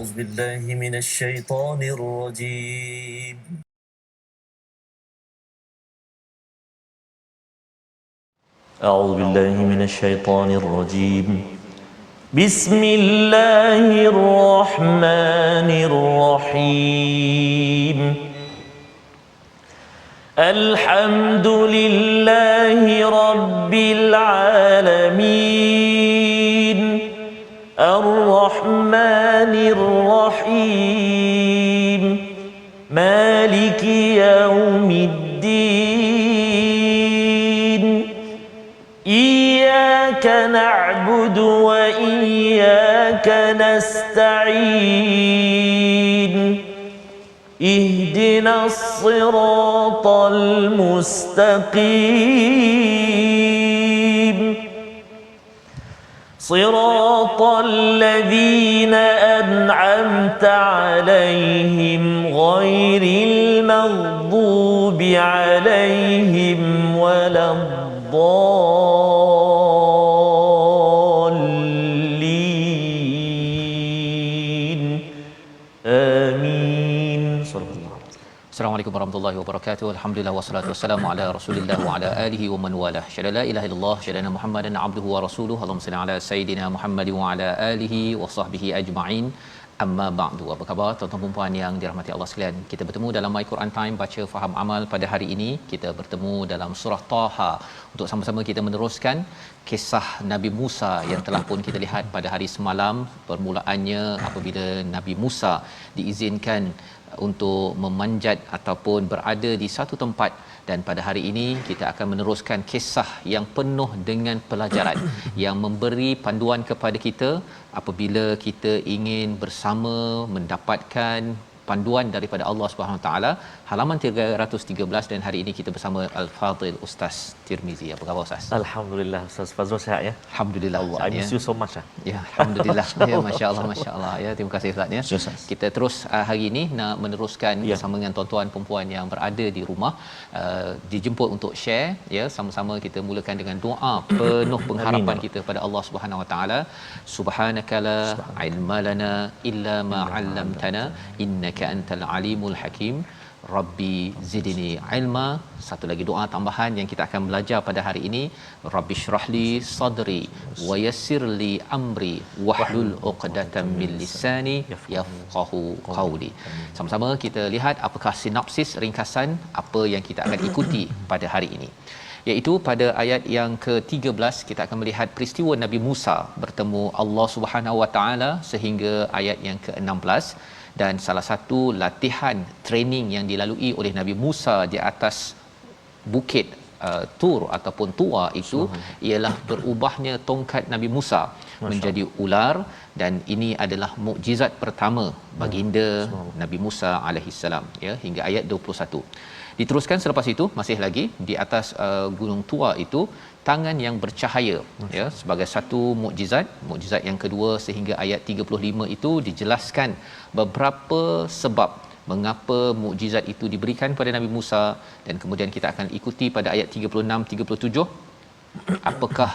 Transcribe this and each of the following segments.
أعوذ بالله من الشيطان الرجيم أعوذ بالله من الشيطان الرجيم بسم الله الرحمن الرحيم الحمد لله رب العالمين الرحمن الرحيم مالك يوم الدين إياك نعبد وإياك نستعين اهدنا الصراط المستقيم صراط الذين أنعمت عليهم غير المغضوب عليهم ولا الضالين آمين. Assalamualaikum warahmatullahi wabarakatuh. Alhamdulillah wassalatu wassalamu ala Rasulillah wa ala alihi wa man walah. Syada la ilaha illallah, syada Muhammadan abduhu wa rasuluhu. Allahumma salli ala sayidina Muhammad wa ala alihi wa sahbihi ajma'in. Amma ba'du. Apa khabar tuan-tuan dan puan yang dirahmati Allah sekalian? Kita bertemu dalam My Quran Time baca faham amal pada hari ini. Kita bertemu dalam surah Taha untuk sama-sama kita meneruskan kisah Nabi Musa yang telah pun kita lihat pada hari semalam. Permulaannya apabila Nabi Musa diizinkan untuk memanjat ataupun berada di satu tempat, dan pada hari ini kita akan meneruskan kisah yang penuh dengan pelajaran yang memberi panduan kepada kita apabila kita ingin bersama mendapatkan panduan daripada Allah Subhanahu Wa Taala. Halaman 313, dan hari ini kita bersama Al-Fadhil Ustaz Tirmizi. Apa khabar Ustaz? Alhamdulillah, Ustaz Fazrul sihat ya? Alhamdulillah. Allah, I miss you so much. Ya, alhamdulillah. Ya, masya-Allah, masya-Allah. Ya, terima kasih Ustaz ya. Kita terus hari ini nak meneruskan bersama dengan tuan-tuan puan yang berada di rumah, dijemput untuk share ya, sama-sama kita mulakan dengan doa penuh pengharapan kita pada Allah Subhanahu Wa Taala. Subhanakala ilma lana illa ma 'allamtana innaka antal alimul hakim. Rabbi zidni ilma. Satu lagi doa tambahan yang kita akan belajar pada hari ini, Rabbi shrahli sadri wa yassirli amri wahlul 'uqdatam min lisani yafqahu qawli. Sama-sama kita lihat apakah sinopsis ringkasan apa yang kita akan ikuti pada hari ini, iaitu pada ayat yang ke-13 kita akan melihat peristiwa Nabi Musa bertemu Allah Subhanahu Wa Taala sehingga ayat yang ke-16. Dan salah satu latihan training yang dilalui oleh Nabi Musa di atas bukit Tur ataupun Tua itu ialah berubahnya tongkat Nabi Musa menjadi ular, dan ini adalah mukjizat pertama baginda Nabi Musa alaihissalam ya, hingga ayat 21. Diteruskan selepas itu masih lagi di atas gunung Tua itu tangan yang bercahaya ya, sebagai satu mukjizat yang kedua, sehingga ayat 35 itu dijelaskan beberapa sebab mengapa mukjizat itu diberikan pada Nabi Musa, dan kemudian kita akan ikuti pada ayat 36 37 apakah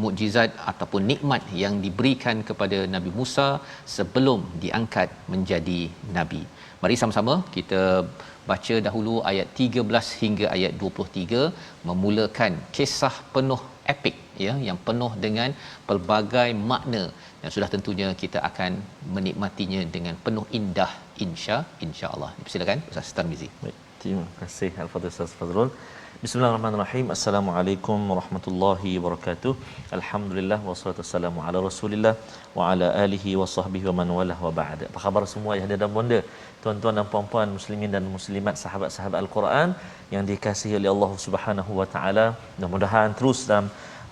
mukjizat ataupun nikmat yang diberikan kepada Nabi Musa sebelum diangkat menjadi nabi. Mari sama-sama kita baca dahulu ayat 13 hingga ayat 23, memulakan kisah penuh epik ya, yang penuh dengan pelbagai makna yang sudah tentunya kita akan menikmatinya dengan penuh indah insya-Allah. Silakan Ustaz Tirmizi. Baik, terima kasih Al-Fadhil Ustaz Fazrul. Bismillahirrahmanirrahim. Assalamualaikum warahmatullahi wabarakatuh. Alhamdulillah wassalatu wassalamu ala Rasulillah wa ala alihi wa sahbihi wa man walah wa ba'd. Apa khabar semua yang ada dan bonda, tuan-tuan dan puan-puan muslimin dan muslimat, sahabat-sahabat Al-Quran yang dikasihi oleh Allah Subhanahu wa taala. Mudah-mudahan terus dalam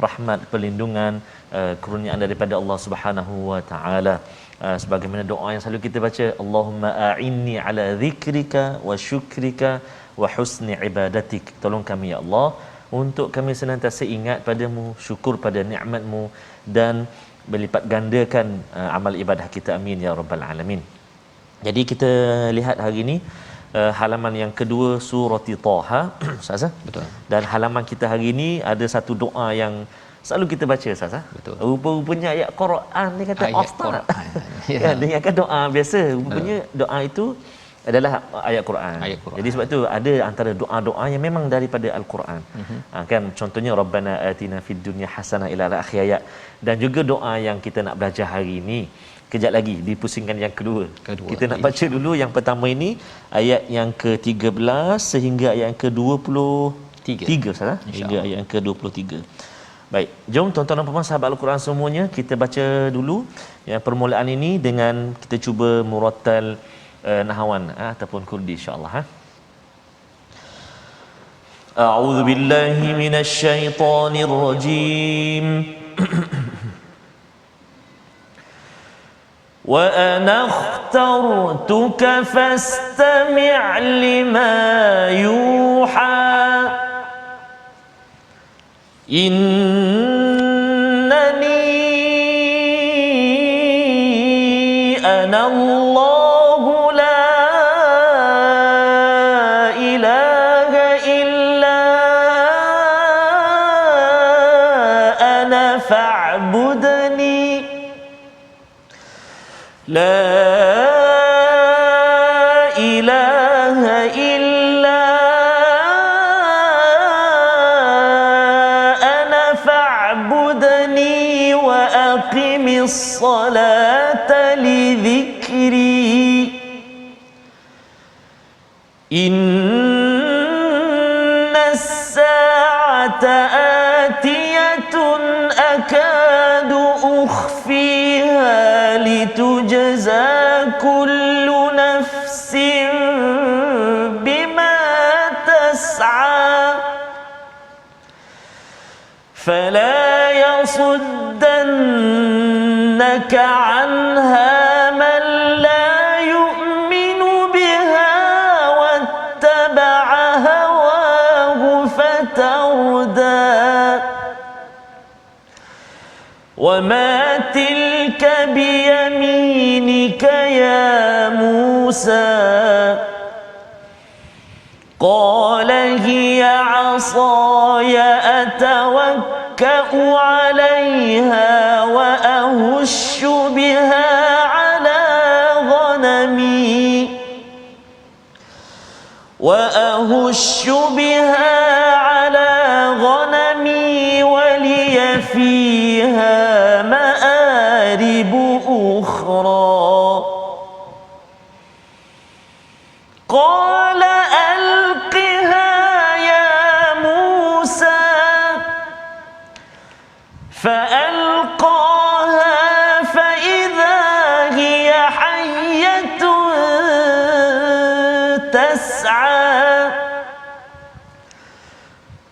rahmat perlindungan kurniaan daripada Allah Subhanahu wa taala. Sebagaimana doa yang selalu kita baca, Allahumma a'inni ala zikrika wa syukrika wa husni ibadatik. Tolong kami ya Allah untuk kami senantiasa ingat padamu, syukur pada nikmat-Mu, dan berlipat gandakan amal ibadah kita. Amin ya rabbal alamin. Jadi kita lihat hari ini halaman yang kedua surah Taha. Ustaz, betul. Dan halaman kita hari ini ada satu doa yang selalu kita baca Ustaz. Betul. Rupa-rupanya ayat Quran ni kata Ayat Ustaz. Quran. Ya. Kan dia ingatkan doa biasa. Rupanya doa itu adalah ayat Quran. Ayat Quran. Jadi sebab tu ada antara doa-doa yang memang daripada Al-Quran. Kan contohnya Rabbana atina fid dunya hasanah ila akhir ayat. Dan juga doa yang kita nak belajar hari ini. Kejap lagi dipusingkan yang kedua. Kita nak baca dulu yang pertama ini ayat yang ke-13 sehingga ayat yang ke-23 salah. Hingga ayat yang ke-23. Baik, jom tuan-tuan dan puan-puan sahabat Al-Quran semuanya, kita baca dulu yang permulaan ini dengan kita cuba murattal nahawan ataupun kurdi insya-Allah. A'udzu billahi minasy syaithanir rajim. Wa ana ikhtartuka fastami' lima yuha. Innani ana Allahu la ilaha illa ana fa'budni la ilaha illa وأقم الصلاة لذكري إن الساعة آتية أكاد أخفيها لتجزى كل نفس بما تسعى فلا يصدنك عنها من لا يؤمن بها واتبع هواه فتردى وما تلك بيمينك يا موسى قال هي عصاي أتوكأ عليها وأهش بها على غنمي ولي فيها مآرب أخرى قال ألقها يا موسى فألقاها فإذا هي حية تسعى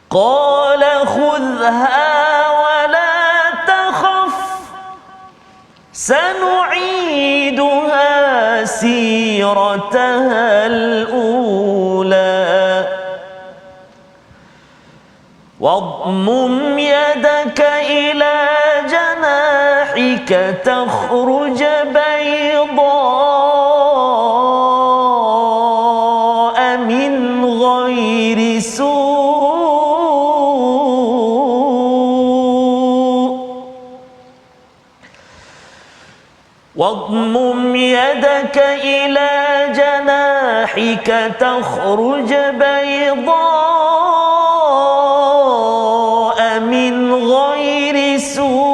قال خذها ولا تخف سنعيدها سيرتها الأولى واضمم يدك إلى جناحك تخرج بيضاء من غير سوء واضمم يدك إلى جناحك تخرج بيضاء من غير سوء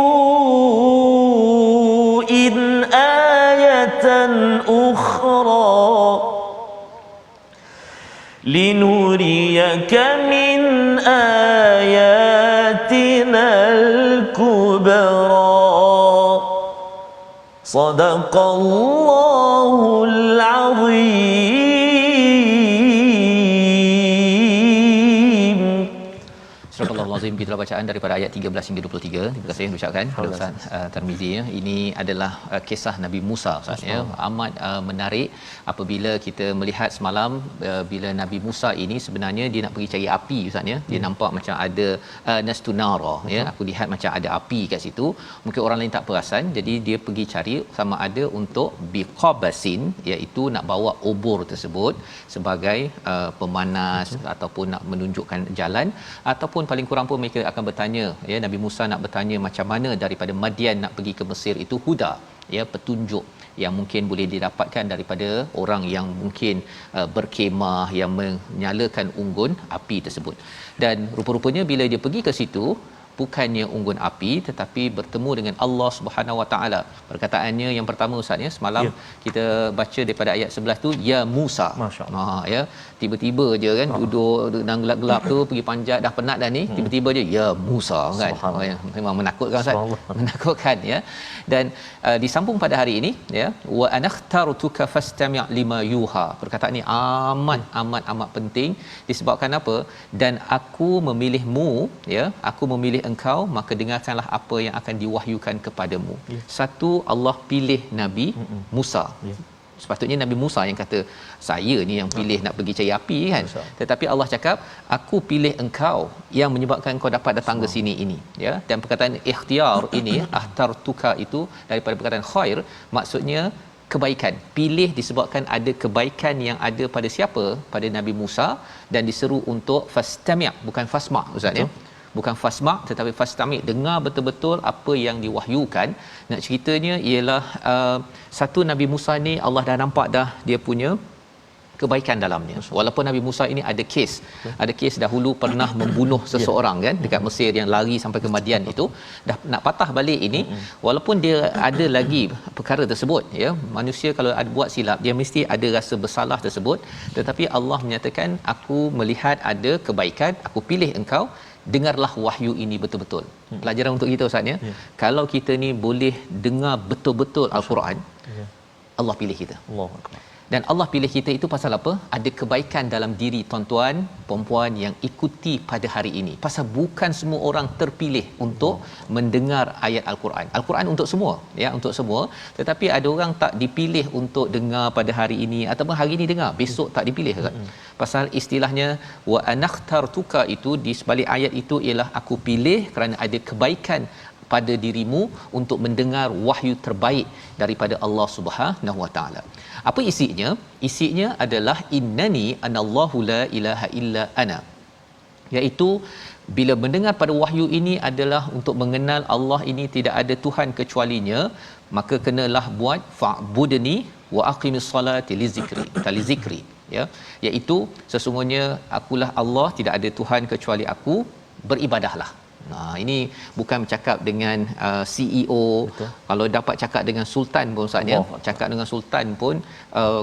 آية أخرى لنريك من آياتنا الكبرى صدق الله العظيم. Surah Al-Azim kita bacaan daripada ayat 13 hingga 23. Terima kasih ucapkan kepada Ustaz Tarmizi ya. Ini adalah kisah Nabi Musa Ustaz ya. Amat menarik apabila kita melihat semalam bila Nabi Musa ini sebenarnya dia nak pergi cari api Ustaz ya. Dia nampak macam ada nastunara ya. Aku lihat macam ada api kat situ. Mungkin orang lain tak perasan. Jadi dia pergi cari sama ada untuk biqabasin iaitu nak bawa obor tersebut sebagai pemanas ataupun nak menunjukkan jalan ataupun paling kurang pun pun mereka akan bertanya, ya, Nabi Musa nak bertanya macam mana daripada Madian nak pergi ke Mesir itu huda, ya, petunjuk yang mungkin boleh didapatkan daripada orang yang mungkin berkemah, yang menyalakan unggun api tersebut. Dan rupa-rupanya bila dia pergi ke situ, bukannya unggun api tetapi bertemu dengan Allah Subhanahu Wa Taala. Perkataannya yang pertama Ustaz, ya, semalam kita baca daripada ayat 11 tu, ya Musa. Ya, tiba-tiba je kan duduk dalam gelap-gelap tu pergi panjat, dah penat dah ni, tiba-tiba je ya Musa kan. Memang menakutkan Ustaz. Menakutkan, ya. Dan disambung pada hari ini, ya, wa anakhtaruka fastami' lima yuha. Perkataan ni amat penting disebabkan apa? Dan aku memilihmu, ya, aku memilih engkau, maka dengarkanlah apa yang akan diwahyukan kepadamu. Satu, Allah pilih Nabi Musa. Sepatutnya Nabi Musa yang kata, saya ni yang pilih nak pergi cari api kan. Tetapi Allah cakap, aku pilih engkau yang menyebabkan kau dapat datang ke sini ini, ya. Dan perkataan ikhtiar ini, ahtartuka, itu daripada perkataan khair, maksudnya kebaikan. Pilih disebabkan ada kebaikan yang ada pada siapa? Pada Nabi Musa, dan diseru untuk fastami', bukan fasma' Ustaz, ya. Bukan fasma' tetapi fastami', dengar betul-betul apa yang diwahyukan. Nak ceritanya ialah satu, Nabi Musa ni Allah dah nampak dah dia punya kebaikan dalamnya. Walaupun Nabi Musa ini ada kes dahulu pernah membunuh seseorang kan dekat Mesir, yang lari sampai ke Madian itu, dah nak patah balik ini, walaupun dia ada lagi perkara tersebut, ya. Manusia kalau ada buat silap, dia mesti ada rasa bersalah tersebut, tetapi Allah menyatakan, aku melihat ada kebaikan, aku pilih engkau, dengarlah wahyu ini betul-betul. Pelajaran untuk kita Ustaz, ya. Kalau kita ni boleh dengar betul-betul Al-Quran, Allah pilih kita. Allahuakbar. Dan Allah pilih kita itu pasal apa? Ada kebaikan dalam diri tuan-tuan, puan-puan yang ikuti pada hari ini. Pasal bukan semua orang terpilih untuk mendengar ayat Al-Quran. Al-Quran untuk semua, ya, untuk semua. Tetapi ada orang tak dipilih untuk dengar pada hari ini, ataupun hari ini dengar, besok tak dipilih kan? Pasal istilahnya wa anakhtartuka itu di sebalik ayat itu ialah aku pilih kerana ada kebaikan pada dirimu untuk mendengar wahyu terbaik daripada Allah Subhanahu Wa Taala. Apa isinya? Isinya adalah innani anallahu la ilaha illa ana. Iaitu bila mendengar pada wahyu ini adalah untuk mengenal Allah ini tidak ada tuhan kecualinya, maka kenalah buat fa'budni wa aqimis salati li zikri, ya. Iaitu sesungguhnya akulah Allah, tidak ada tuhan kecuali aku, beribadahlah. Ini bukan bercakap dengan CEO. Betul. Kalau dapat cakap dengan sultan pun Ustaz, ya, cakap dengan sultan pun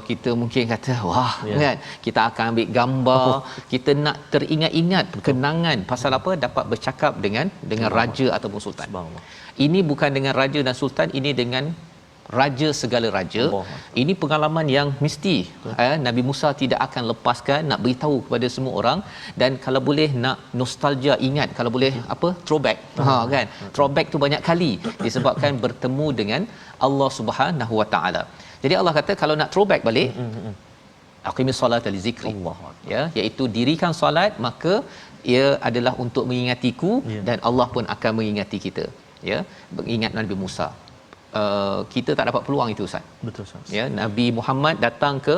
kita mungkin kata wah, kan, kita akan ambil gambar, kita nak teringat-ingat kenangan. Pasal apa? Dapat bercakap dengan raja ataupun sultan. Ini bukan dengan raja dan sultan, ini dengan raja segala raja. Ini pengalaman yang mesti Nabi Musa tidak akan lepaskan, nak beritahu kepada semua orang. Dan kalau boleh nak nostalgia, ingat, kalau boleh apa, throwback, kan, throwback tu banyak kali disebabkan bertemu dengan Allah Subhanahu Wa Taala. Jadi Allah kata kalau nak throwback balik, aqimis solata li zikri, ya, iaitu dirikan solat, maka ia adalah untuk mengingatiku, dan Allah pun akan mengingati kita, ya. Ingat Nabi Musa, kita tak dapat peluang itu Ustaz. Betul Ustaz. Ya, Nabi Muhammad datang ke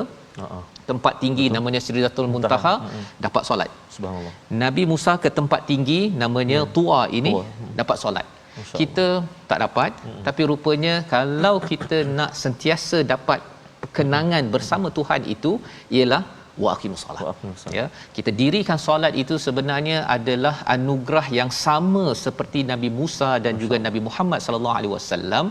tempat tinggi namanya Sidratul Muntaha, dapat solat. Subhanallah. Nabi Musa ke tempat tinggi namanya Tua ini, dapat solat. Kita tak dapat, tapi rupanya kalau kita nak sentiasa dapat kenangan bersama Tuhan itu ialah wa aqimus solat. Ya, kita dirikan solat itu sebenarnya adalah anugerah yang sama seperti Nabi Musa dan juga Nabi Muhammad sallallahu alaihi wasallam.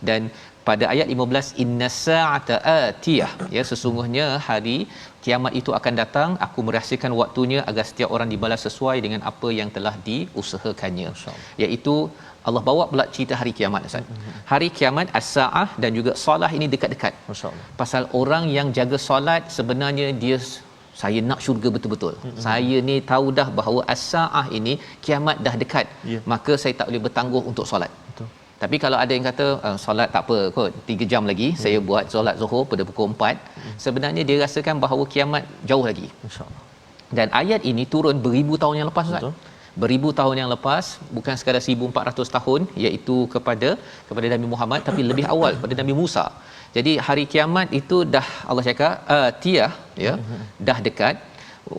Dan pada ayat 15, inna sa'ata atiyah, ya, sesungguhnya hari kiamat itu akan datang, aku merahsiakan waktunya agar setiap orang dibalas sesuai dengan apa yang telah diusahakannya. Iaitu Allah bawa pula cerita hari kiamat Ustaz. Hari kiamat, as-saah dan juga solat ini dekat-dekat. Masya-Allah. Pasal orang yang jaga solat sebenarnya dia, saya nak syurga betul-betul. Saya ni tahu dah bahawa as-saah ini kiamat dah dekat. Maka saya tak boleh bertangguh untuk solat. Betul. Tapi kalau ada yang kata solat tak apa kot, 3 jam lagi saya buat solat Zuhur pada pukul 4, sebenarnya dia rasakan bahawa kiamat jauh lagi. Insya-Allah. Dan ayat ini turun beribu tahun yang lepas Ustaz. Betul. Beribu tahun yang lepas, bukan sekadar 1400 tahun, iaitu kepada Nabi Muhammad, tapi lebih awal pada Nabi Musa. Jadi hari kiamat itu dah Allah cakap atiyah, ya, dah dekat.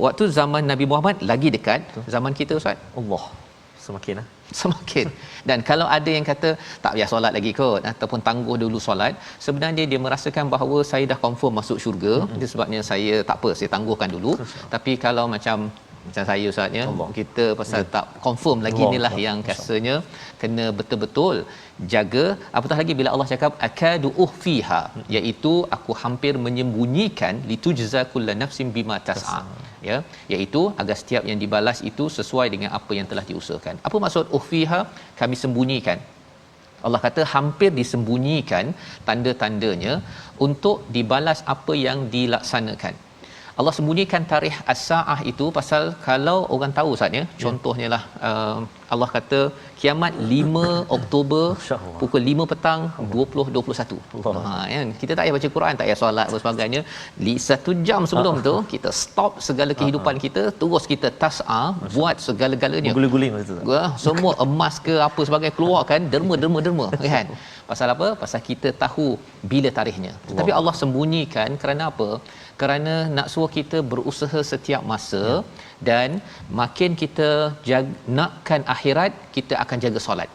Waktu zaman Nabi Muhammad lagi dekat, zaman kita Ustaz, Allah Semakin semakin. Dan kalau ada yang kata tak payah solat lagi kot ataupun tangguh dulu solat, sebenarnya dia merasakan bahawa saya dah confirm masuk syurga. Itu sebabnya saya tak apa, saya tangguhkan dulu. Tapi kalau macam saya ustaz ya, kita pasal tak confirm lagi, inilah yang rasanya kena betul-betul jaga. Apatah lagi bila Allah cakap akadu ukhfiha, iaitu aku hampir menyembunyikan litujza kullu nafsin bima tas'a, ya, iaitu agar setiap yang dibalas itu sesuai dengan apa yang telah diusahakan. Apa maksud ukhfiha? Kami sembunyikan. Allah kata hampir disembunyikan tanda-tandanya untuk dibalas apa yang dilaksanakan. Allah sembunyikan tarikh as-saah itu pasal kalau orang tahu saatnya, contohnya lah Allah kata kiamat 5 Oktober pukul 5 petang 2021. Kan kita tak payah baca Quran, tak payah solat dan sebagainya. 1 jam sebelum tu kita stop segala kehidupan kita, terus kita tas'a buat segala-galanya. Guling-guling betul. Semua emas ke apa sebagainya keluarkan derma kan. Pasal apa? Pasal kita tahu bila tarikhnya. Tetapi Allah sembunyikan kerana apa? Kerana nak suruh kita berusaha setiap masa, dan makin kita nakkan akhirat, kita akan jaga solat.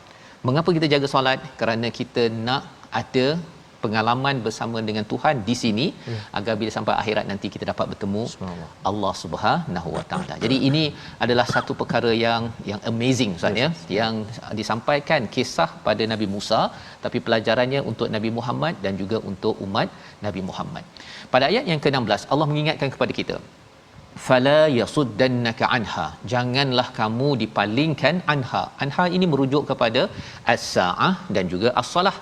Mengapa kita jaga solat? Kerana kita nak ada pengalaman bersama dengan Tuhan di sini, agar bila sampai akhirat nanti kita dapat bertemu Allah Subhanahu Wa Taala. Jadi ini adalah satu perkara yang amazing Ustaz ya, yang disampaikan kisah pada Nabi Musa, tapi pelajarannya untuk Nabi Muhammad dan juga untuk umat Nabi Muhammad. Pada ayat yang ke-16 Allah mengingatkan kepada kita, fala yasuddannaka anha, janganlah kamu dipalingkan anha. Anha ini merujuk kepada as-saah dan juga as-salah,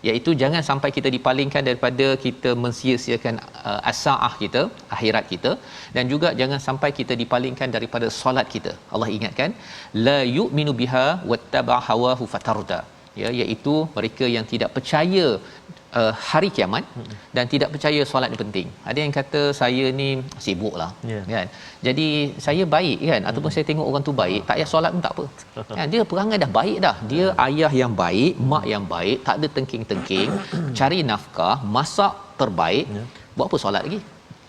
iaitu jangan sampai kita dipalingkan daripada kita mensia-siakan as-saah kita, akhirat kita, dan juga jangan sampai kita dipalingkan daripada solat kita. Allah ingatkan la yu'minu biha wattaba hawahu fatarda, ya, iaitu mereka yang tidak percaya hari kiamat dan tidak percaya solat ni penting. Ada yang kata saya ni sibuklah, kan. Jadi saya baik kan, ataupun saya tengok orang tu baik, tak payah solat pun tak apa. Kan dia perangai dah baik dah. Dia ayah yang baik, mak yang baik, tak ada tengking-tengking, cari nafkah, masak terbaik, buat apa solat lagi?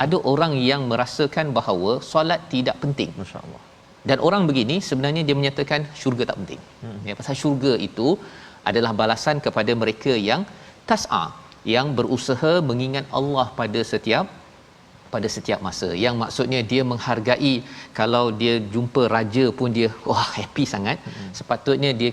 Ada orang yang merasakan bahawa solat tidak penting. Masya-Allah. Dan orang begini sebenarnya dia menyatakan syurga tak penting. Ya, pasal syurga itu adalah balasan kepada mereka yang tas'a, yang berusaha mengingat Allah pada setiap masa. Yang maksudnya dia menghargai, kalau dia jumpa raja pun dia wah happy sangat. Sepatutnya dia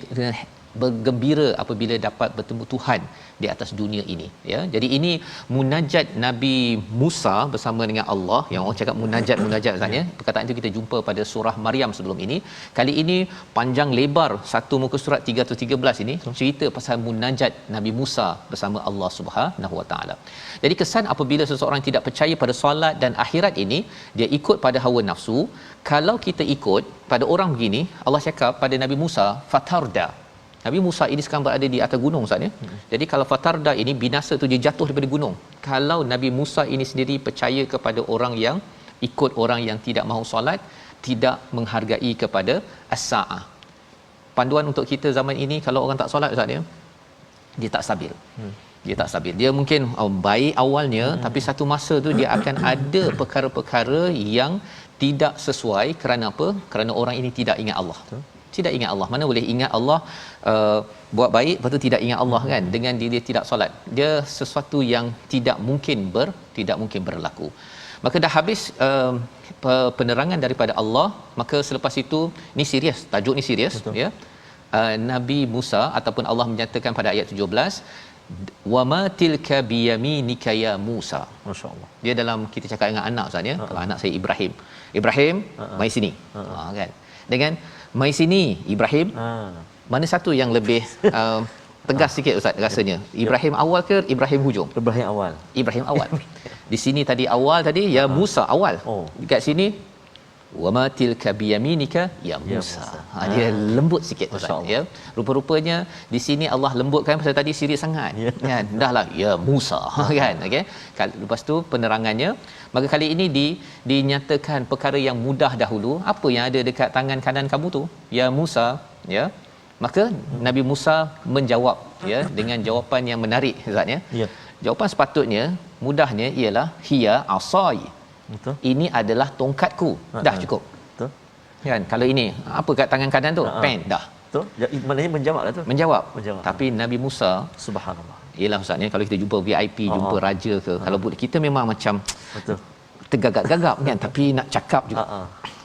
bergembira apabila dapat bertemu Tuhan di atas dunia ini, ya. Jadi ini munajat Nabi Musa bersama dengan Allah, yang orang cakap munajat katanya. Perkataan itu kita jumpa pada surah Maryam sebelum ini. Kali ini panjang lebar satu muka surat 313 ini cerita pasal munajat Nabi Musa bersama Allah Subhanahu Wa Taala. Jadi kesan apabila seseorang tidak percaya pada solat dan akhirat ini, dia ikut pada hawa nafsu. Kalau kita ikut pada orang begini, Allah cakap pada Nabi Musa fatarda. Nabi Musa ini sekarang berada di atas gunung Ustaz ya. Jadi kalau fatarda ini binasa tu dia jatuh daripada gunung. Kalau Nabi Musa ini sendiri percaya kepada orang yang ikut orang yang tidak mahu solat, tidak menghargai kepada as-saah. Panduan untuk kita zaman ini, kalau orang tak solat Ustaz ya, dia tak stabil. Dia tak stabil. Dia mungkin baik awalnya, tapi satu masa tu dia akan ada perkara-perkara yang tidak sesuai. Kerana apa? Kerana orang ini tidak ingat Allah. Tidak ingat Allah. Mana boleh ingat Allah, buat baik lepas tu tidak ingat Allah kan, dengan dia tidak solat. Dia sesuatu yang tidak mungkin berlaku. Maka dah habis penerangan daripada Allah, maka selepas itu ni serius, tajuk ni serius. Betul. Ya. Nabi Musa ataupun Allah menyatakan pada ayat 17, wa ma tilka biyaminika ya Musa. Masya-Allah. Dia dalam kita cakap dengan anak Ustaz ya. Kalau anak saya Ibrahim, mai sini. Kan. Dengan mai sini Ibrahim, mana satu yang lebih tegas sikit Ustaz rasanya? Ibrahim awal ke Ibrahim hujung? Ibrahim awal. Di sini tadi awal tadi ya Musa awal. Dekat sini wa ma tilka biyaminika ya Musa. Dia lembut sikit Ustaz ya. Rupa-rupanya di sini Allah lembutkan pasal tadi serius sangat. Kan? Dahlah ya Musa kan. Okey. Lepas tu penerangannya, maka kali ini dinyatakan perkara yang mudah dahulu. Apa yang ada dekat tangan kanan kamu tu ya Musa, ya. Maka Nabi Musa menjawab ya dengan jawapan yang menarik Ustaz ya. Jawapan sepatutnya mudahnya ialah hiya asai. Betul. Ini adalah tongkatku. Dah cukup. Betul. Kan kalau ini apa kat tangan kanan tu? Pen dah. Betul. Maknanya menjawablah tu. Menjawab. Menjawab. Tapi Nabi Musa, Subhanallah. ialah ustaz ni, kalau kita jumpa VIP, jumpa raja ke, kalau kita memang macam Betul. tergagap-gagap kan, tapi nak cakap juga.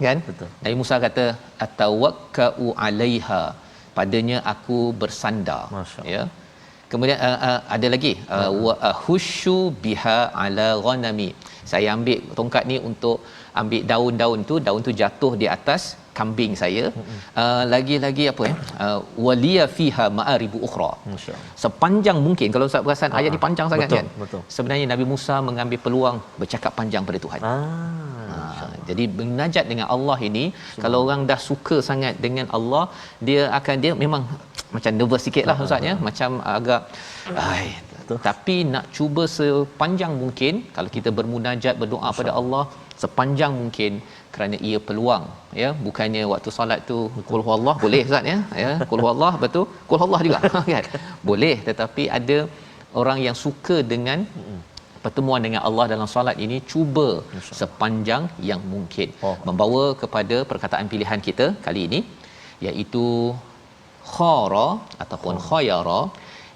Kan? Betul. Nabi Musa kata atawakkau 'alaiha, padanya aku bersandar. Ya. Kemudian ada lagi wa ahushu biha ala ghanami. Saya ambil tongkat ni untuk ambil daun-daun tu jatuh di atas kambing saya. Lagi-lagi apa waliya fiha ma'aribu ukhra. Sepanjang mungkin, kalau Ustaz perasan ayat ni panjang sangat, betul, kan. Betul. Sebenarnya Nabi Musa mengambil peluang bercakap panjang pada Tuhan. Jadi menajat dengan Allah ini, kalau orang dah suka sangat dengan Allah, dia memang macam nervous sikitlah Ustaz ya, macam agak tapi nak cuba sepanjang mungkin kalau kita bermunajat, berdoa pada Allah sepanjang mungkin, kerana ia peluang, ya. Bukannya waktu solat tu qul huwallah boleh Ustaz ya, qul huwallah, betul, qul huwallah juga kan boleh, tetapi ada orang yang suka dengan pertemuan dengan Allah dalam solat ini, cuba sepanjang yang mungkin. Membawa kepada perkataan pilihan kita kali ini, iaitu khara ataupun khayara.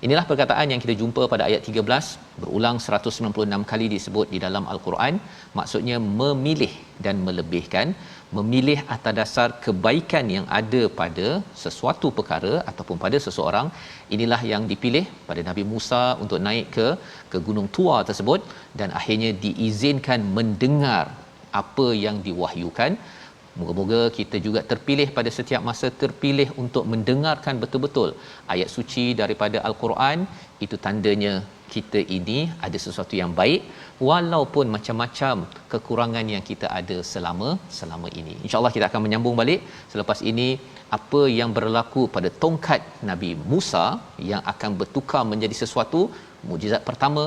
Inilah perkataan yang kita jumpa pada ayat 13, berulang 196 kali disebut di dalam Al-Quran. Maksudnya memilih dan melebihkan, memilih atas dasar kebaikan yang ada pada sesuatu perkara ataupun pada seseorang. Inilah yang dipilih pada Nabi Musa untuk naik ke Gunung Tua tersebut, dan akhirnya diizinkan mendengar apa yang diwahyukan. Moga-moga kita juga terpilih pada setiap masa, terpilih untuk mendengarkan betul-betul ayat suci daripada Al-Quran. Itu tandanya kita ini ada sesuatu yang baik, walaupun macam-macam kekurangan yang kita ada selama ini. InsyaAllah kita akan menyambung balik selepas ini apa yang berlaku pada tongkat Nabi Musa yang akan bertukar menjadi sesuatu mukjizat pertama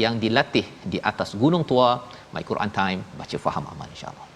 yang dilatih di atas Gunung Tua. My Quran Time, baca faham amal, insyaAllah.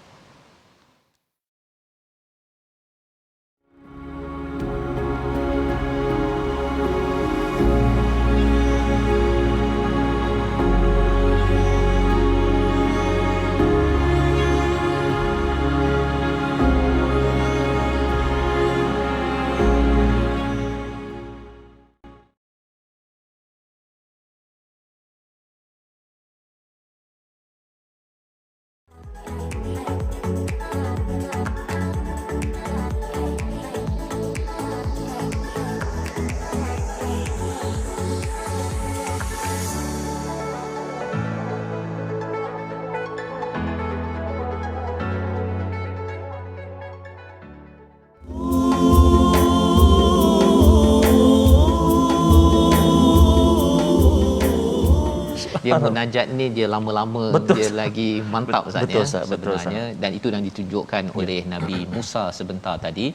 Dia munajat ni dia lama-lama, dia lagi mantap Ustaz ya sebenarnya, dan itu yang ditunjukkan oleh Nabi Musa sebentar tadi.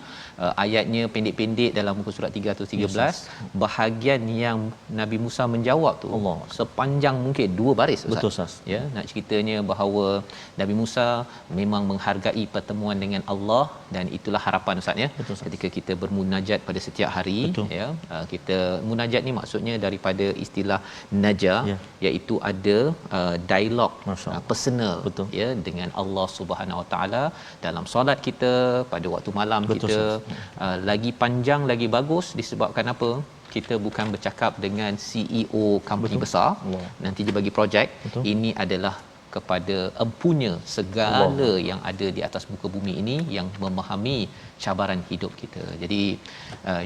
Ayatnya pendek-pendek dalam muka surat 313, bahagian yang Nabi Musa menjawab tu sepanjang mungkin 2 baris Ustaz. Betul Ustaz. Ya, nak ceritanya bahawa Nabi Musa memang menghargai pertemuan dengan Allah, dan itulah harapan Ustaz ya. Ketika kita bermunajat pada setiap hari, ya, kita munajat ni maksudnya daripada istilah naja, iaitu ada dialog personal, ya, dengan Allah Subhanahu Wa Taala dalam solat kita, pada waktu malam kita. Lagi panjang lagi bagus disebabkan apa? Kita bukan bercakap dengan CEO company besar, nanti dia bagi projek. Ini adalah kepada empunya segala yang ada di atas muka bumi ini, yang memahami cabaran hidup kita. Jadi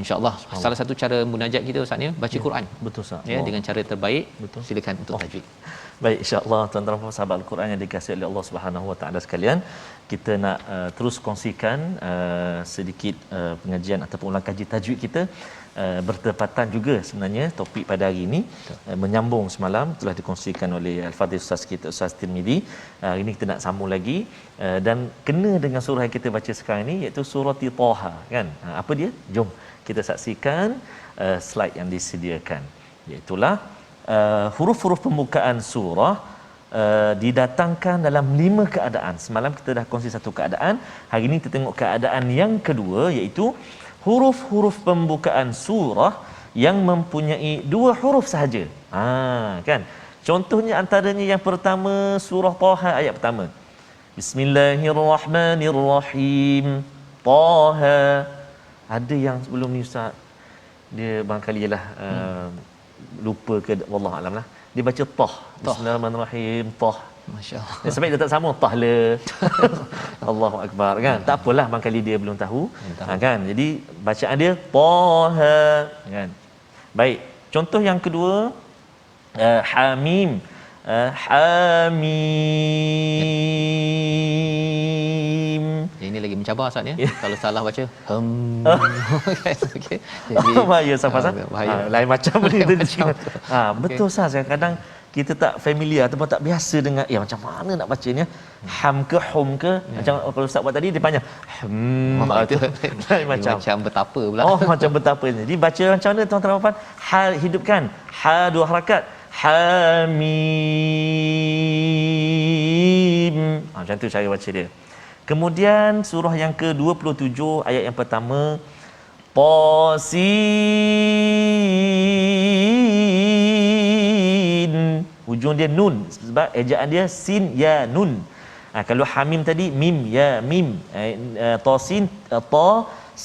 insya-Allah salah satu cara munajat kita Ustaz ya, baca Quran. Betul Ustaz. Ya, dengan cara terbaik. Silakan untuk tajwid. Baik, insya-Allah tuan-tuan sahabat Al-Quran yang dikasihi oleh Allah Subhanahu Wa Taala sekalian, kita nak terus kongsikan sedikit pengajian ataupun ulang kaji tajwid kita. Bertepatan juga sebenarnya topik pada hari ini, menyambung semalam telah dikongsikan oleh Al-Fadhil Ustaz kita, Ustaz Tirmizi. Hari ini kita nak sambung lagi dan kena dengan surah yang kita baca sekarang ini, iaitu surah Taha, kan. Apa dia? Jom kita saksikan slide yang disediakan. Iaitulah huruf-huruf pembukaan surah didatangkan dalam 5 keadaan. Semalam kita dah kongsi satu keadaan, hari ini kita tengok keadaan yang kedua, iaitu huruf-huruf pembukaan surah yang mempunyai 2 huruf sahaja. Kan? Contohnya antaranya yang pertama, surah Taha ayat pertama. Bismillahirrahmanirrahim. Taha. Ada yang sebelum ni ustaz dia barangkali ialah lupa ke wallahu alam lah. Dia baca tah. Bismillahirrahmanirrahim. Tah. Masya-Allah. Sebab dia tak sama tahla. Allahu akbar kan. Tak apalah barangkali dia belum tahu. Kan. Jadi bacaan dia taha kan. Baik. Contoh yang kedua hamim. Hamim. Ini lagi mencabar Ustaz ya. Kalau salah baca okey. Jadi bahaya safas. Bahaya. Lain macam benda tu. Betul Ustaz, kadang kita tak familiar ataupun tak biasa dengan macam mana nak bacanya, ham ke hum ke, macam kalau Ustaz buat tadi dia panjang itu macam betapa pula. macam betapa. Jadi baca macam mana tuan-tuan dan puan? Ha, hidupkan ha 2 harakat, hamim. Macam tu cara baca dia. Kemudian surah yang ke-27 ayat yang pertama, Tasin. Hujung dia nun sebab ejaan dia sin ya nun. Kalau hamim tadi mim ya mim. Tasin ta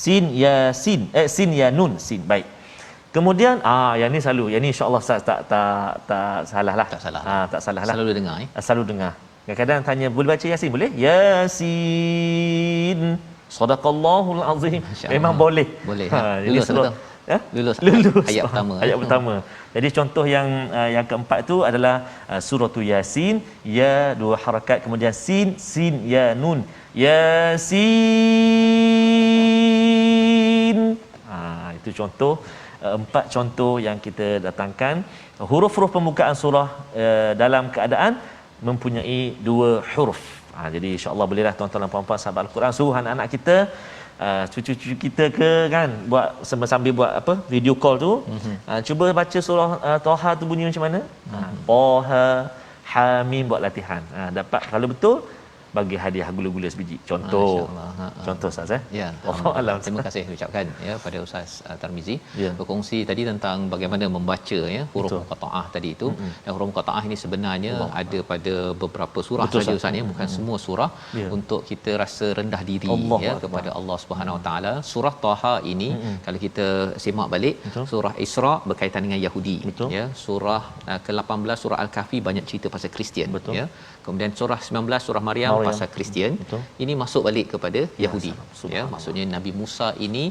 sin ya sin. Sin ya nun sin. Baik. Kemudian yang ni selalu, yang ni insya-Allah Ustaz tak salah lah. Tak salah. Tak salah lah. Selalu dengar Selalu dengar. Kadang-kadang tanya boleh baca Yasin? Boleh? Yasin. Sadaqallahul azim. Memang boleh. Boleh. Lulus betul. Lulus. Ayat pertama. Ayat pertama. Jadi contoh yang keempat tu adalah surah Yasin, ya 2 harakat, kemudian sin ya nun. Yasin. Itu contoh 4 contoh yang kita datangkan. Huruf-huruf pembukaan surah dalam keadaan mempunyai 2 huruf. Jadi insya-Allah bolehlah tuan-tuan dan puan-puan sahabat Al-Quran, suruh anak-anak kita, cucu-cucu kita ke kan, buat sambil buat video call tu, cuba baca surah Taha tu bunyi macam mana. Taha hamim, buat latihan. Dapat kalau betul bagi hadiah gula-gula sebiji. Contoh Ustaz Ya. Alam. Terima kasih ucapkan pada Ustaz Tarmizi Ya. berkongsi tadi tentang bagaimana membaca huruf muqattaah tadi itu. Dan huruf muqattaah ini sebenarnya ada pada beberapa surah saja Ustaz bukan semua surah, untuk kita rasa rendah diri kepada Allah Subhanahu Wa Taala. Surah Taha ini kalau kita semak balik, surah Isra berkaitan dengan Yahudi surah ke-18 surah Al-Kahfi banyak cerita pasal Kristian kemudian surah 19 surah Maryam pasal Kristian. Ini masuk balik kepada Yahudi. Maksudnya Nabi Musa ini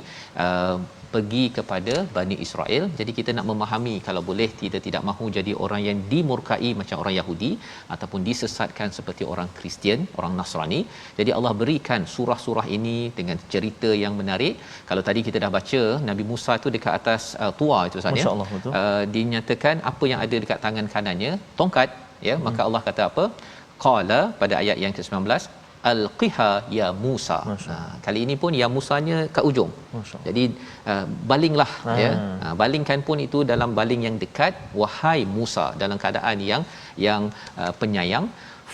pergi kepada Bani Israel. Jadi kita nak memahami, kalau boleh kita tidak mahu jadi orang yang dimurkai macam orang Yahudi ataupun disesatkan seperti orang Kristian, orang Nasrani. Jadi Allah berikan surah-surah ini dengan cerita yang menarik. Kalau tadi kita dah baca Nabi Musa tu dekat atas tua itu Ustaz dinyatakan apa yang ada dekat tangan kanannya, tongkat maka Allah kata apa? Qala pada ayat yang ke-19, alqiha ya Musa. Kali ini pun ya Musanya kat ujung. Jadi balinglah balingkan pun itu dalam baling yang dekat, wahai Musa, dalam keadaan yang penyayang.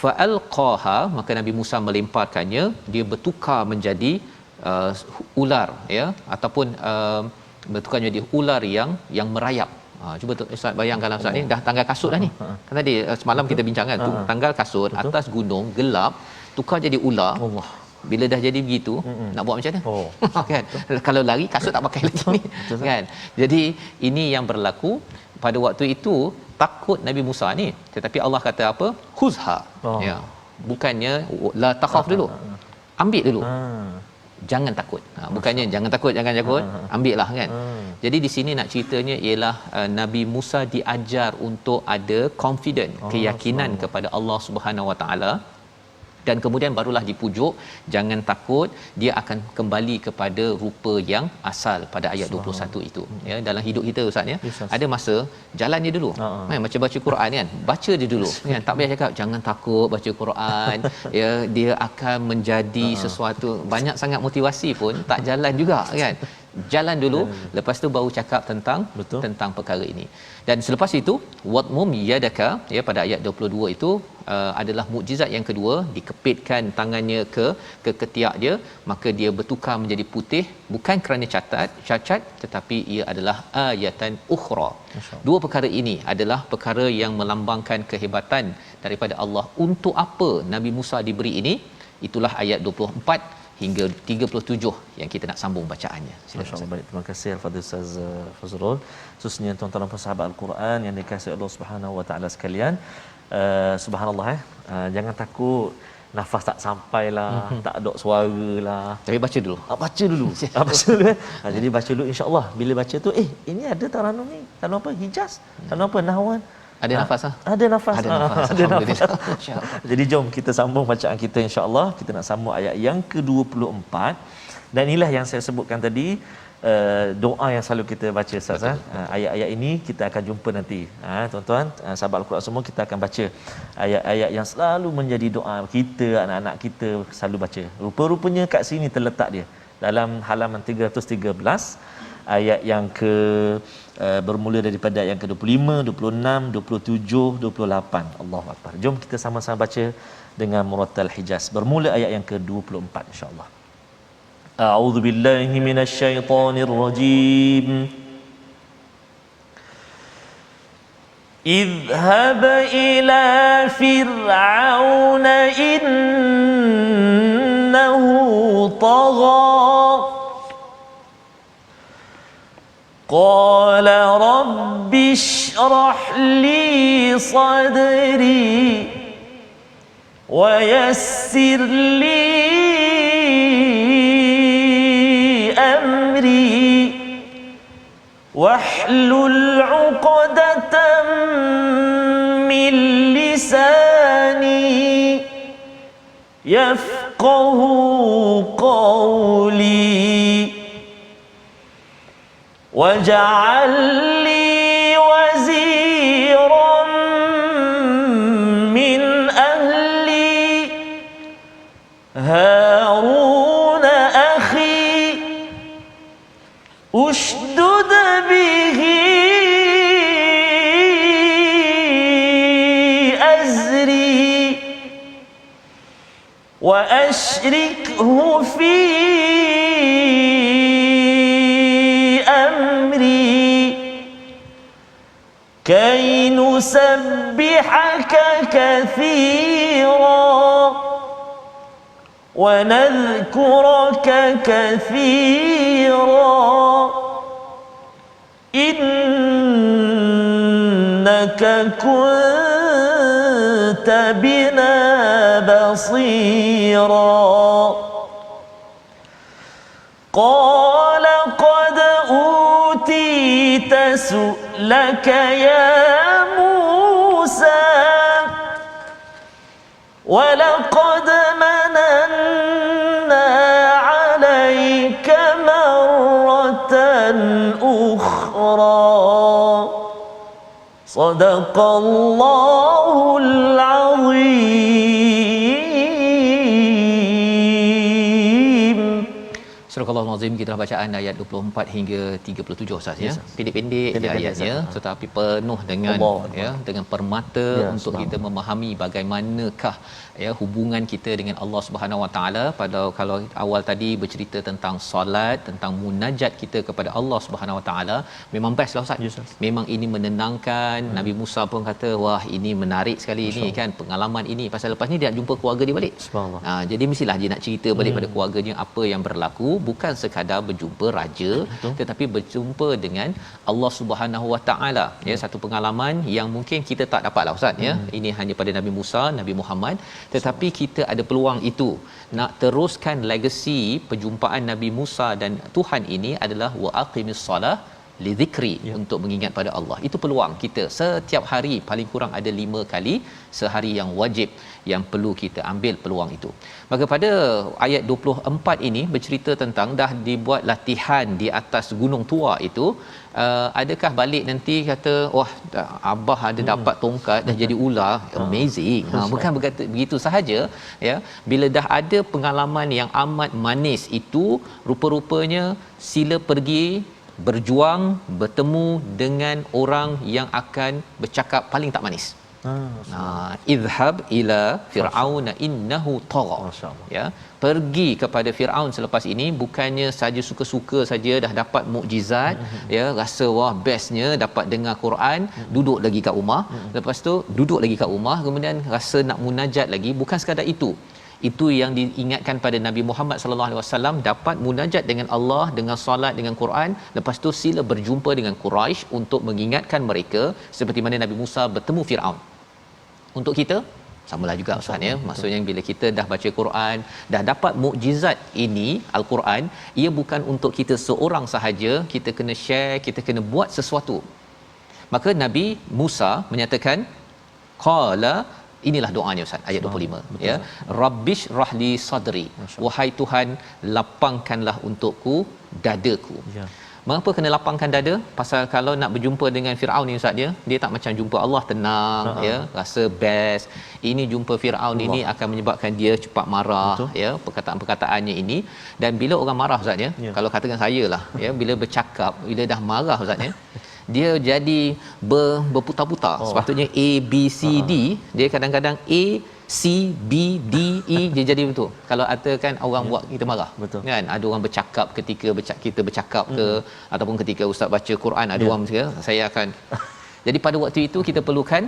Fa alqaha, maka Nabi Musa melemparkannya, dia bertukar menjadi ular ataupun bertukar menjadi ular yang merayap. Cuba Ustaz bayangkanlah Ustaz ni dah tanggal kasut dah ni. Kan tadi semalam kita bincang kan, tanggal kasut atas gunung gelap tukar jadi ular. Allah. Bila dah jadi begitu, nak buat macam mana? Kan? Kalau lari kasut tak pakai lagi ni. Kan? Jadi ini yang berlaku pada waktu itu, takut Nabi Musa ni. Tetapi Allah kata apa? Khuzha. Bukannya la takhaf dulu. Ambil dulu. Jangan takut. Bukannya jangan takut, ambil lah kan. Jadi di sini nak ceritanya ialah Nabi Musa diajar untuk ada confident, keyakinan kepada Allah Subhanahu Wa Taala. Dan kemudian barulah dipujuk, jangan takut, dia akan kembali kepada rupa yang asal pada ayat 21 itu. Dalam hidup kita Ustaz ada masa jalan je dulu. Macam baca Quran kan, baca dia dulu kan, tak payah cakap jangan takut baca Quran. Dia akan menjadi sesuatu, banyak sangat motivasi pun tak jalan juga kan. Jalan dulu, lepas tu baru cakap tentang perkara ini. Dan selepas itu wadmum yadaka, pada ayat 22 itu adalah mukjizat yang kedua, dikepitkan tangannya ke ketiak dia, maka dia bertukar menjadi putih, bukan kerana cacat tetapi ia adalah ayatan ukhra. Dua perkara ini adalah perkara yang melambangkan kehebatan daripada Allah. Untuk apa Nabi Musa diberi ini? Itulah ayat 24, hingga 37 yang kita nak sambung bacaannya. Masya-Allah, baik, terima kasih Al-Fadhil Ustaz Fazrul. Khususnya tuan-tuan dan sahabat Al-Quran yang dikasihi Allah Subhanahu wa taala sekalian. Subhanallah, jangan takut nafas tak sampailah, tak ada suara lah. Tapi baca dulu. Baca dulu. Baca dulu. Jadi baca dulu, insya-Allah. Bila baca tu, ini ada taranum ni. Taranum apa? Hijaz. Taranum apa? Nahwan. Ada nafas ah? Ada nafas. Ada nafas. Ada nafas. Insya-Allah. Jadi jom kita sambung bacaan kita, insya-Allah. Kita nak sambung ayat yang ke-24. Dan inilah yang saya sebutkan tadi, doa yang selalu kita baca, Ustaz. Ayat-ayat ini kita akan jumpa nanti. Tuan-tuan, sahabat Al-Quran semua, kita akan baca ayat-ayat yang selalu menjadi doa kita, anak-anak kita selalu baca. Rupa-rupanya kat sini terletak dia. Dalam halaman 313, ayat yang bermula daripada ayat yang ke-25, 26, 27, 28. Allahu Akbar. Jom kita sama-sama baca dengan murattal Hijaz. Bermula ayat yang ke-24, insya-Allah. أعوذ بالله من الشيطان الرجيم اذهب إلى فرعون إنه طغى قال رب اشرح لي صدري ويسر لي أمري واحلل عقدة من لساني يفقه قولي واجعل لي وزيرا من أهلي هارون أخي أشدد به أزري وأشركه في أمري كي نسبحك كثيرا ونذكرك كثيرا إنك كنت بنا بصيرا قال قد أوتيت سؤلك يا موسى ولقد مننا عليك مرة أخرى صدق الله العظيم. Surah Al-Azim, kita dah bacaan ayat 24 hingga 37 Ustaz, ya. Pendek-pendek je ayatnya, tetapi penuh dengan dengan permata untuk kita memahami bagaimanakah hubungan kita dengan Allah Subhanahu Wa Taala. Pada kalau awal tadi bercerita tentang solat, tentang munajat kita kepada Allah Subhanahu Wa Taala, memang best lah Ustaz. Memang ini menenangkan. Nabi Musa pun kata, wah ini menarik sekali ini kan, pengalaman ini, pasal lepas ni dia jumpa keluarga dia balik. Jadi mestilah dia nak cerita balik pada keluarganya apa yang berlaku, bukan sekadar berjumpa raja, tetapi berjumpa dengan Allah Subhanahu Wa Taala. Satu pengalaman yang mungkin kita tak dapatlah Ustaz, ini hanya pada Nabi Musa, Nabi Muhammad, tetapi kita ada peluang itu nak teruskan legasi perjumpaan Nabi Musa dan Tuhan ini adalah wa aqimis solah li dhikri, untuk mengingat pada Allah. Itu peluang kita setiap hari, paling kurang ada 5 kali sehari yang wajib, yang perlu kita ambil peluang itu. Maka pada ayat 24 ini bercerita tentang dah dibuat latihan di atas gunung tua itu. Adakah balik nanti kata wah abah ada dapat tongkat dah jadi ular, amazing. Bukan begitu sahaja, ya. Bila dah ada pengalaman yang amat manis itu, rupa-rupanya sila pergi berjuang bertemu dengan orang yang akan bercakap paling tak manis. Idhhab ila fir'auna innahu tagha. Ya, pergi kepada Firaun selepas ini, bukannya saja suka-suka saja dah dapat mukjizat, ya, rasa wah bestnya dapat dengar Quran, duduk lagi kat rumah, lepas tu duduk lagi kat rumah, kemudian rasa nak munajat lagi, bukan sekadar itu. Itu yang diingatkan pada Nabi Muhammad sallallahu alaihi wasallam, dapat munajat dengan Allah, dengan solat, dengan Quran, lepas tu sila berjumpa dengan Quraisy untuk mengingatkan mereka seperti mana Nabi Musa bertemu Firaun. Untuk kita samalah juga Ustaz ya. Maksudnya bila kita dah baca Quran, dah dapat mukjizat ini Al-Quran, ia bukan untuk kita seorang sahaja, kita kena share, kita kena buat sesuatu. Maka Nabi Musa menyatakan qala, inilah doanya Ustaz ayat 25. Betul. Ya, rabbish rahli sadri, wahai Tuhan lapangkanlah untukku dadaku. Ya. Mengapa kena lapangkan dada? Pasal kalau nak berjumpa dengan Firaun ni Ustaz, dia tak macam jumpa Allah tenang, ya, rasa best. Ini jumpa Firaun ini akan menyebabkan dia cepat marah. Betul. Ya, perkataan-perkataannya ini. Dan bila orang marah Ustaz ya, kalau katakan saya lah ya, bila bercakap, bila dah marah Ustaz ya, dia jadi berputar-putar. Sepatutnya A B C D, dia kadang-kadang A C B D E, dia jadi betul. Kalau ada kan orang buat kita marah. Betul. Kan ada orang bercakap ketika kita bercakap ke, ataupun ketika ustaz baca Quran ada orang macam saya akan jadi pada waktu itu kita perlukan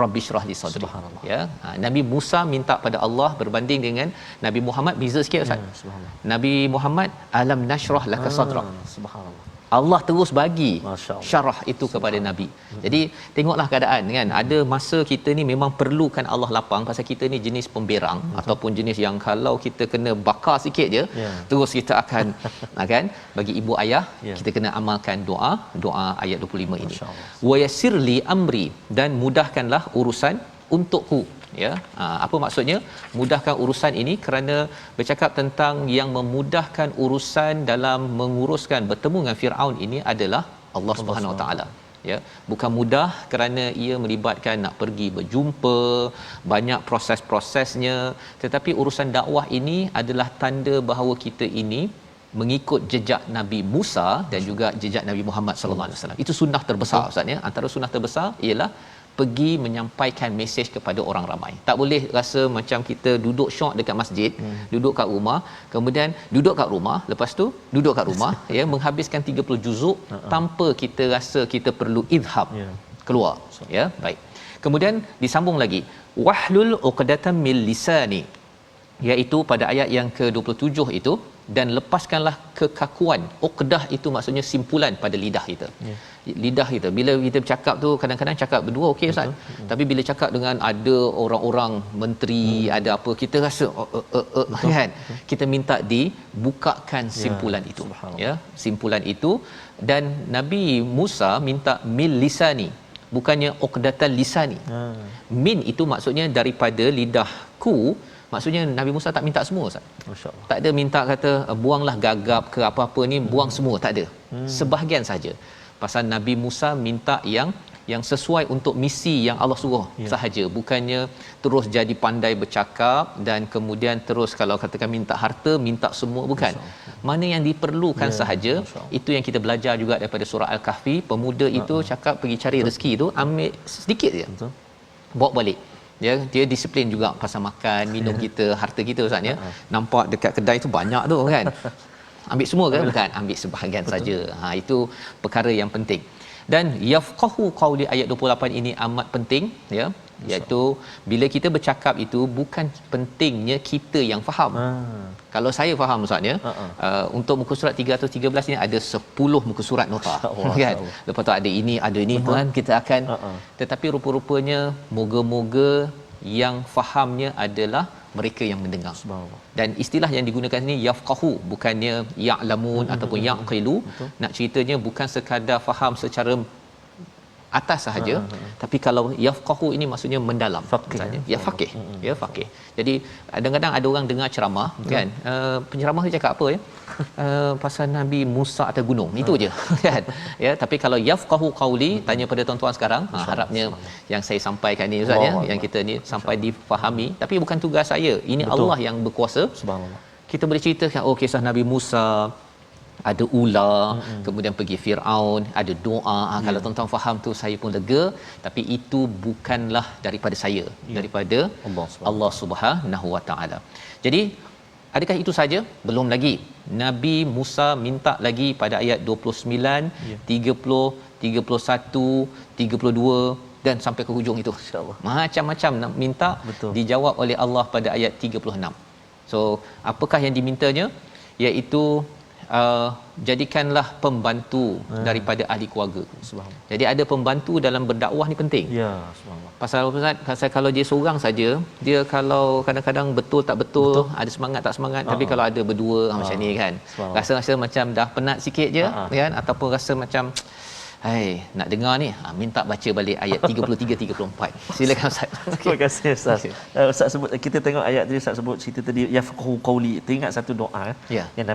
rabbish rahli sadri. Ya. Nabi Musa minta pada Allah berbanding dengan Nabi Muhammad beza sikit ustaz. Nabi Muhammad alam nashrah laka sadrak. Subhanallah. Allah terus bagi syarah itu kepada Nabi. Jadi tengoklah keadaan kan. Ada masa kita ni memang perlukan Allah lapang, pasal kita ni jenis pemberang ataupun jenis yang kalau kita kena bakar sikit je terus kita akan kan bagi ibu ayah kita kena amalkan doa ayat 25 ini. Wa yassirli amri, dan mudahkanlah urusan untukku. Ya, apa maksudnya mudahkan urusan ini? Kerana bercakap tentang yang memudahkan urusan dalam menguruskan bertemu dengan Firaun ini adalah Allah Subhanahu Wa Taala. Ya, bukan mudah kerana ia melibatkan nak pergi berjumpa, banyak proses-prosesnya, tetapi urusan dakwah ini adalah tanda bahawa kita ini mengikut jejak Nabi Musa dan juga jejak Nabi Muhammad sallallahu alaihi wasallam. Itu sunnah terbesar Ustaz ya. Antara sunnah terbesar ialah pergi menyampaikan mesej kepada orang ramai. Tak boleh rasa macam kita duduk syok dekat masjid, duduk kat rumah, kemudian duduk kat rumah, lepas tu duduk kat rumah ya, menghabiskan 30 juzuk tanpa kita rasa kita perlu idhab keluar. Ya, baik. Kemudian disambung lagi, wahlul uqdatam min lisani, iaitu pada ayat yang ke-27 itu, dan lepaskanlah kekakuan. Uqdah itu maksudnya simpulan pada lidah kita. Lidah kita bila kita bercakap tu kadang-kadang cakap berdua okey Ustaz. Tapi bila cakap dengan ada orang-orang menteri, ada apa, kita rasa kan. Kita minta dibukakan simpulan itu. Ya, simpulan itu. Dan Nabi Musa minta mil lisani, bukannya uqdatan lisani. Min itu maksudnya daripada lidahku. Maksudnya Nabi Musa tak minta semua Ustaz. Masya-Allah. Tak ada minta kata buanglah gagap ke apa-apa ni, buang semua, tak ada. Sebahagian saja. Pasal Nabi Musa minta yang sesuai untuk misi yang Allah suruh sahaja, bukannya terus jadi pandai bercakap dan kemudian terus kalau katakan minta harta, minta semua, bukan. Mana yang diperlukan sahaja, itu yang kita belajar juga daripada surah Al-Kahfi. Pemuda itu cakap pergi cari rezeki tu, ambil sedikit je. Bawa balik. Dia disiplin juga pasal makan, minum kita, harta kita Ustaz ya. Nampak dekat kedai tu banyak tu kan. Ambil semua ke? Bukan, ambil sebahagian saja. Itu perkara yang penting. Dan yafqahu qawli ayat 28 ini amat penting ya, iaitu bila kita bercakap itu bukan pentingnya kita yang faham. Kalau saya faham Ustaz ya, untuk muka surat 313 ni ada 10 muka surat nota kan. Lepas tu ada ini, ada ini kan, kita akan tetapi rupa-rupanya moga-moga yang fahamnya adalah mereka yang mendengar. Dan istilah yang digunakan ini yafqahu, bukannya ya'lamun ataupun yaqilu. Nak ceritanya bukan sekadar faham secara atas sahaja, tapi kalau yafqahu ini maksudnya mendalam. Ya faqih. Ya faqih. Jadi kadang-kadang ada orang dengar ceramah kan, penceramah dia cakap apa ya? Pasal Nabi Musa atas gunung. Itu je kan. Ya, tapi kalau yafqahu qauli, tanya pada tuan-tuan sekarang, harapnya yang saya sampaikan ni Ustaz ya, yang kita ni sampai difahami, tapi bukan tugas saya. Ini Allah yang berkuasa. Subhanallah. Kita boleh ceritakan kisah Nabi Musa, ada ular, kemudian pergi Firaun, ada doa. Kalau tuan-tuan faham tu saya pun lega, tapi itu bukanlah daripada saya, daripada Allah Subhanahu Wa Taala. Jadi adakah itu saja? Belum lagi. Nabi Musa minta lagi pada ayat 29, 30, 31, 32 dan sampai ke hujung itu. Macam-macam nak minta. Dijawab oleh Allah pada ayat 36. So apakah yang dimintanya, iaitu jadikanlah pembantu daripada ahli keluarga. Subhanallah. Jadi ada pembantu dalam berdakwah ni penting. Ya, subhanallah. Pasal kalau dia seorang saja, dia kalau kadang-kadang betul tak betul, ada semangat tak semangat, tapi kalau ada berdua macam ni kan, rasa-rasa macam dah penat sikit je kan, ataupun rasa macam nak dengar ni, minta baca balik ayat 33 34. Silakan Ustaz. Terima kasih Ustaz. Ustaz sebut, kita tengok ayat tadi, Ustaz sebut cerita tadi yafqahu qawli. Teringat satu doa yang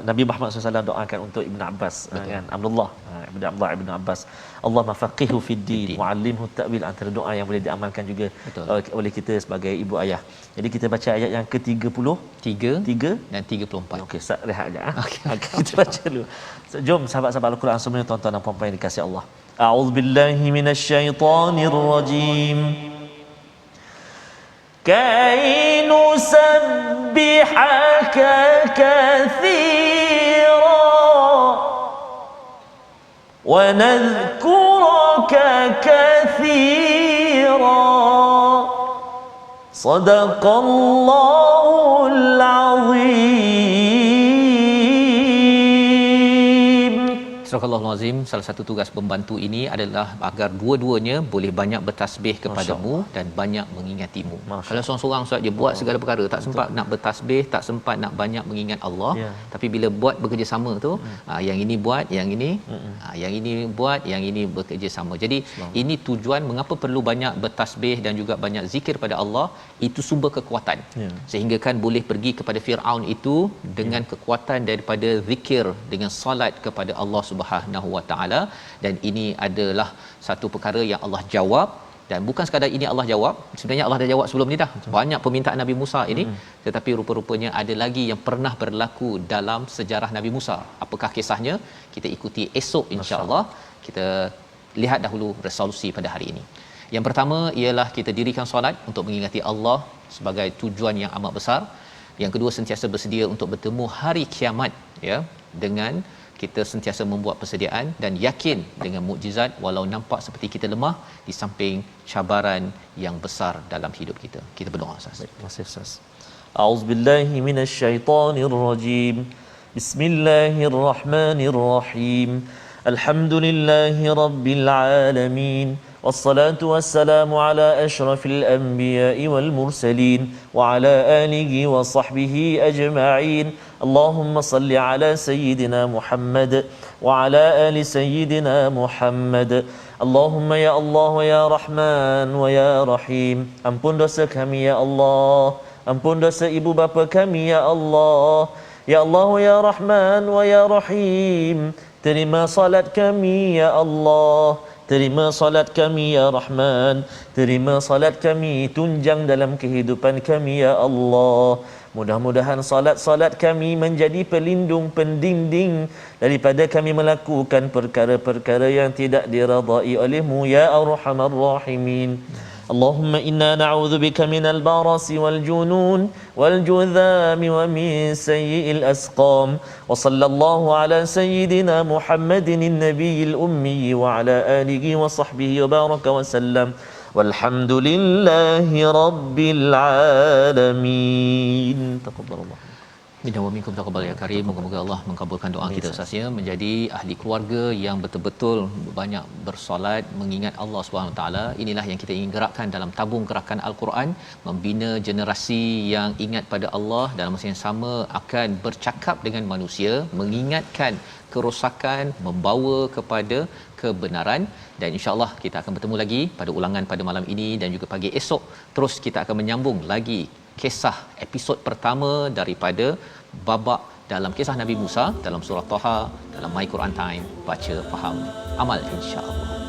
Nabi Muhammad SAW doakan untuk Ibn Abbas kan, Abdullah Ibn Abbas. Allah mafaqihu fid din wa 'allimhu ta'wil, antara doa yang boleh diamalkan juga oleh kita sebagai ibu ayah. Jadi kita baca ayat yang ke-33 dan 34. Okey, Ustaz rehat sekejap. Okey, kita baca dulu. Jom sahabat-sahabat Al-Quran semuanya, tuan-tuan dan puan-puan yang dikasihi Allah. A'udzubillahi minasyaitonir rajim. Kay nusabbihaka katsira wa nadhkuraka katsira. Sadaqallahul azim. Surah Al-Azim, salah satu tugas pembantu ini adalah agar dua-duanya boleh banyak bertasbih kepadamu dan banyak mengingatimu. Kalau seorang-seorang Ustaz dia buat segala perkara, tak sempat nak bertasbih, tak sempat nak banyak mengingat Allah, tapi bila buat bekerjasama tu, yang ini buat, yang ini yang ini buat, yang ini bekerjasama. Jadi ini tujuan mengapa perlu banyak bertasbih dan juga banyak zikir pada Allah, itu sumber kekuatan. Sehingga kan boleh pergi kepada Firaun itu dengan kekuatan daripada zikir, dengan solat kepada Allah Subhanahu Wa Taala. Dan ini adalah satu perkara yang Allah jawab, dan bukan sekadar ini Allah jawab, sebenarnya Allah dah jawab sebelum ni dah. Banyak permintaan Nabi Musa ini, tetapi rupa-rupanya ada lagi yang pernah berlaku dalam sejarah Nabi Musa. Apakah kisahnya? Kita ikuti esok insya-Allah. Kita lihat dahulu resolusi pada hari ini. Yang pertama ialah kita dirikan solat untuk mengingati Allah sebagai tujuan yang amat besar. Yang kedua, sentiasa bersedia untuk bertemu hari kiamat, ya, dengan kita sentiasa membuat persediaan dan yakin dengan mukjizat walau nampak seperti kita lemah di samping cabaran yang besar dalam hidup kita. Kita berdoa Ustaz. Terima kasih Ustaz. A'udzubillahi minasyaitonirrajim. Bismillahirrahmanirrahim. Alhamdulillahi rabbil alamin. والصلاة والسلام على أشرف الأنبياء والمرسلين وعلى آله وصحبه أجمعين. اللهم صل على سيدنا محمد وعلى آل سيدنا محمد. اللهم يا الله ويا رحمن ويا رحيم, ampun dosa kami ya Allah, ampun dosa ibu bapa kami ya Allah. Ya Allah ya Rahman wa ya Rahim, terima salat kami ya Allah, terima salat kami ya Rahman, terima salat kami, tunjang dalam kehidupan kami ya Allah. Mudah-mudahan salat-salat kami menjadi pelindung, pendinding daripada kami melakukan perkara-perkara yang tidak diradai oleh-Mu ya Arhamar Rahimin. Allahumma inna na'udzu bika minal barasi wal junun wal judhami wa min sayyi'il asqam. Wa sallallahu ala sayyidina Muhammadin an-nabiyil ummi wa ala alihi wa sahbihi wa baraka wa sallam. Walhamdulillahi rabbil alamin. Taqabbalallah. Minna wa minkum taqabbal ya karim. Moga-moga Allah mengabulkan doa kita Ustaz ya, menjadi ahli keluarga yang betul-betul banyak bersolat, mengingat Allah Subhanahu taala. Inilah yang kita ingin gerakkan dalam tabung gerakan Al-Quran, membina generasi yang ingat pada Allah, dalam masa yang sama akan bercakap dengan manusia, mengingatkan kerosakan, membawa kepada kebenaran. Dan insya-Allah kita akan bertemu lagi pada ulangan pada malam ini dan juga pagi esok. Terus kita akan menyambung lagi kisah episod pertama daripada babak dalam kisah Nabi Musa dalam surah Taha dalam My Quran Time, baca faham amal insya-Allah.